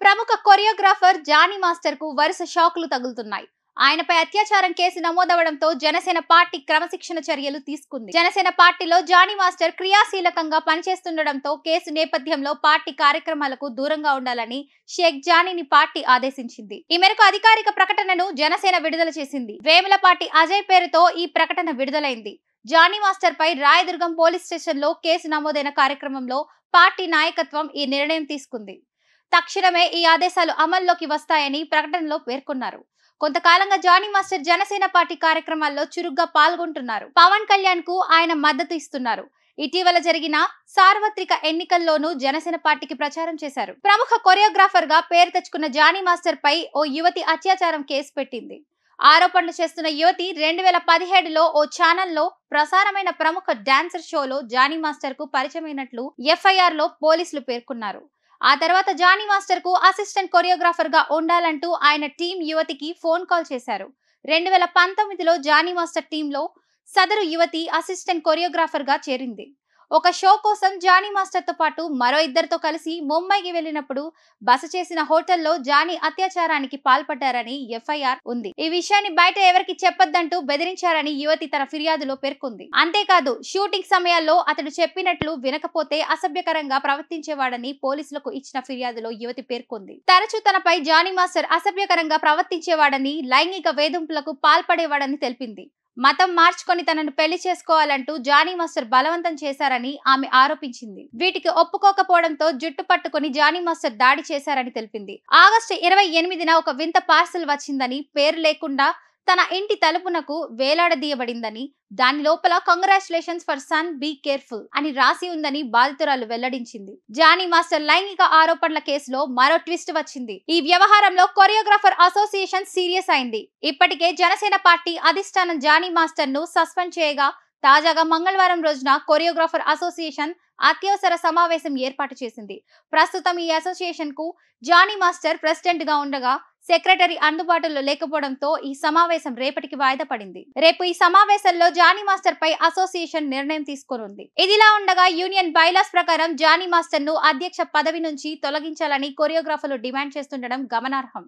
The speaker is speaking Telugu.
ప్రముఖ కొరియోగ్రాఫర్ జానీ మాస్టర్ కు వరుస షాకులు తగులుతున్నాయి. ఆయనపై అత్యాచారం కేసు నమోదవడంతో జనసేన పార్టీ క్రమశిక్షణ చర్యలు తీసుకుంది. జనసేన పార్టీలో జానీ మాస్టర్ క్రియాశీలకంగా పనిచేస్తుండటంతో కేసు నేపథ్యంలో పార్టీ కార్యక్రమాలకు దూరంగా ఉండాలని షేక్ జానీని పార్టీ ఆదేశించింది. ఈ మేరకు అధికారిక ప్రకటనను జనసేన విడుదల చేసింది. వేములపాటి అజయ్ పేరుతో ఈ ప్రకటన విడుదలైంది. జానీ మాస్టర్ పై రాయదుర్గం పోలీస్ స్టేషన్ లో కేసు నమోదైన కార్యక్రమంలో పార్టీ నాయకత్వం ఈ నిర్ణయం తీసుకుంది. తక్షణమే ఈ ఆదేశాలు అమల్లోకి వస్తాయని ప్రకటనలో పేర్కొన్నారు. కొంతకాలంగా జానీ మాస్టర్ జనసేన పార్టీ కార్యక్రమాల్లో చురుగ్గా పాల్గొంటున్నారు. పవన్ కళ్యాణ్ కు ఆయన మద్దతు ఇస్తున్నారు. ఇటీవల జరిగిన సార్వత్రిక ఎన్నికల్లోనూ జనసేన పార్టీకి ప్రచారం చేశారు. ప్రముఖ కొరియోగ్రాఫర్ గా పేరు తెచ్చుకున్న జానీ మాస్టర్ పై ఓ యువతి అత్యాచారం కేసు పెట్టింది. ఆరోపణలు చేస్తున్న యువతి 2017లో ఓ ఛానల్లో ప్రసారమైన ప్రముఖ డాన్సర్ షోలో జానీ మాస్టర్ కు పరిచయమైనట్లు ఎఫ్ఐఆర్ లో పోలీసులు పేర్కొన్నారు. ఆ తర్వాత జానీ మాస్టర్ కు అసిస్టెంట్ కొరియోగ్రాఫర్ గా ఉండాలంటూ ఆయన టీం యువతికి ఫోన్ కాల్ చేశారు. 2019లో జానీ మాస్టర్ టీంలో సదరు యువతి అసిస్టెంట్ కొరియోగ్రాఫర్ గా చేరింది. ఒక షో కోసం జానీ మాస్టర్ తో పాటు మరో ఇద్దరితో కలిసి ముంబైకి వెళ్లినప్పుడు బస చేసిన హోటల్లో జానీ అత్యాచారానికి పాల్పడ్డారని ఎఫ్ఐఆర్ ఉంది. ఈ విషయాన్ని బయట ఎవరికి చెప్పొద్దంటూ బెదిరించారని యువతి తన ఫిర్యాదులో పేర్కొంది. అంతేకాదు షూటింగ్ సమయాల్లో అతడు చెప్పినట్లు వినకపోతే అసభ్యకరంగా ప్రవర్తించేవాడని పోలీసులకు ఇచ్చిన ఫిర్యాదులో యువతి పేర్కొంది. తరచూ తనపై జానీ మాస్టర్ అసభ్యకరంగా ప్రవర్తించేవాడని, లైంగిక వేధింపులకు పాల్పడేవాడని తెలిపింది. మతం మార్చుకొని తనను పెళ్లి చేసుకోవాలంటూ జానీ మాస్టర్ బలవంతం చేశారని ఆమె ఆరోపించింది. వీటికి ఒప్పుకోకపోవడంతో జుట్టు పట్టుకుని జానీ మాస్టర్ దాడి చేశారని తెలిపింది. ఆగస్టు 28న ఒక వింత పార్సల్ వచ్చిందని, పేరు లేకుండా తన ఇంటి తలుపునకు వేలాడదీయబడిందని, దాని లోపల congratulations for son be careful అని రాసి ఉందని బాధితురాలు వెల్లడించింది. జానీ మాస్టర్ లైంగిక ఆరోపణల కేసులో మరో ట్విస్ట్ వచ్చింది. ఈ వ్యవహారంలో కొరియోగ్రాఫర్ అసోసియేషన్ సీరియస్ అయింది. ఇప్పటికే జనసేన పార్టీ అధిష్టానం జానీ మాస్టర్ ను సస్పెండ్ చేయగా, తాజాగా మంగళవారం రోజున కొరియోగ్రాఫర్ అసోసియేషన్ అత్యవసర సమావేశం ఏర్పాటు చేసింది. ప్రస్తుతం ఈ అసోసియేషన్ కు జానీ మాస్టర్ ప్రెసిడెంట్ గా ఉండగా సెక్రటరీ అందుబాటులో లేకపోవడంతో ఈ సమావేశం రేపటికి వాయిదా పడింది. రేపు ఈ సమావేశంలో జానీ మాస్టర్ పై అసోసియేషన్ నిర్ణయం తీసుకోనుంది. ఇదిలా ఉండగా యూనియన్ బైలాస్ ప్రకారం జానీ మాస్టర్ ను అధ్యక్ష పదవి నుంచి తొలగించాలని కొరియోగ్రాఫర్లు డిమాండ్ చేస్తుండడం గమనార్హం.